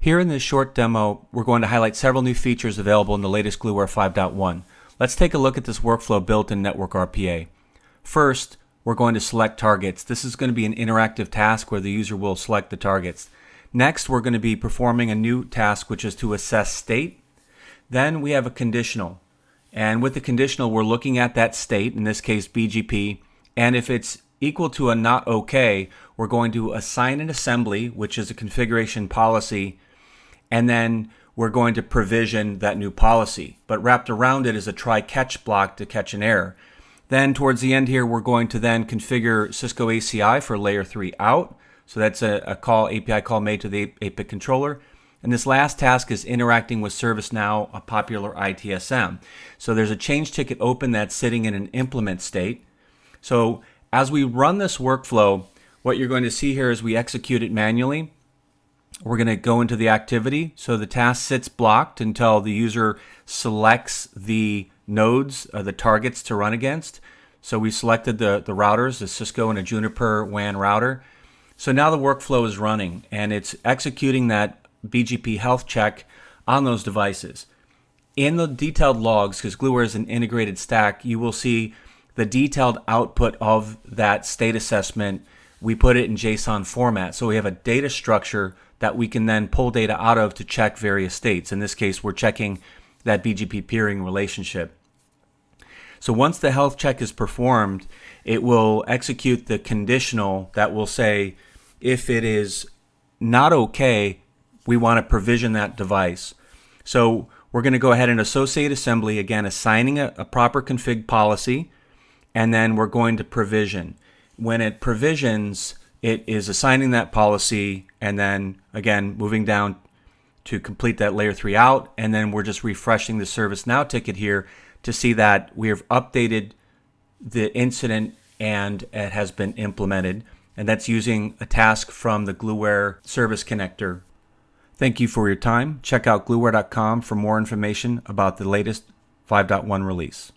Here in this short demo, we're going to highlight several new features available in the latest Gluware 5.1. Let's take a look at this workflow built in Network RPA. First, we're going to select targets. This is going to be an interactive task where the user will select the targets. Next, we're going to be performing a new task, which is to assess state. Then we have a conditional. And with the conditional, we're looking at that state, in this case BGP, and if it's equal to a not okay, we're going to assign an assembly, which is a configuration policy, and then we're going to provision that new policy. But wrapped around it is a try-catch block to catch an error. Then towards the end here, we're going to then configure Cisco ACI for layer 3 out. So that's a API call made to the APIC controller. And this last task is interacting with ServiceNow, a popular ITSM. So there's a change ticket open that's sitting in an implement state. So as we run this workflow, what you're going to see here is we execute it manually. We're going to go into the activity. So the task sits blocked until the user selects the nodes, the targets to run against. So we selected the routers, the Cisco and a Juniper WAN router. So now the workflow is running and it's executing that BGP health check on those devices. In the detailed logs, because Gluware is an integrated stack, you will see the detailed output of that state assessment. We put it in JSON format. So we have a data structure that we can then pull data out of to check various states. In this case, we're checking that BGP peering relationship. So once the health check is performed, it will execute the conditional that will say, if it is not okay, we want to provision that device. So we're going to go ahead and associate assembly, again, assigning a proper config policy, and then we're going to provision. When it provisions, it is assigning that policy, and then, again, moving down to complete that layer 3 out, and then we're just refreshing the ServiceNow ticket here to see that we have updated the incident and it has been implemented. And that's using a task from the Gluware service connector. Thank you for your time. Check out gluware.com for more information about the latest 5.1 release.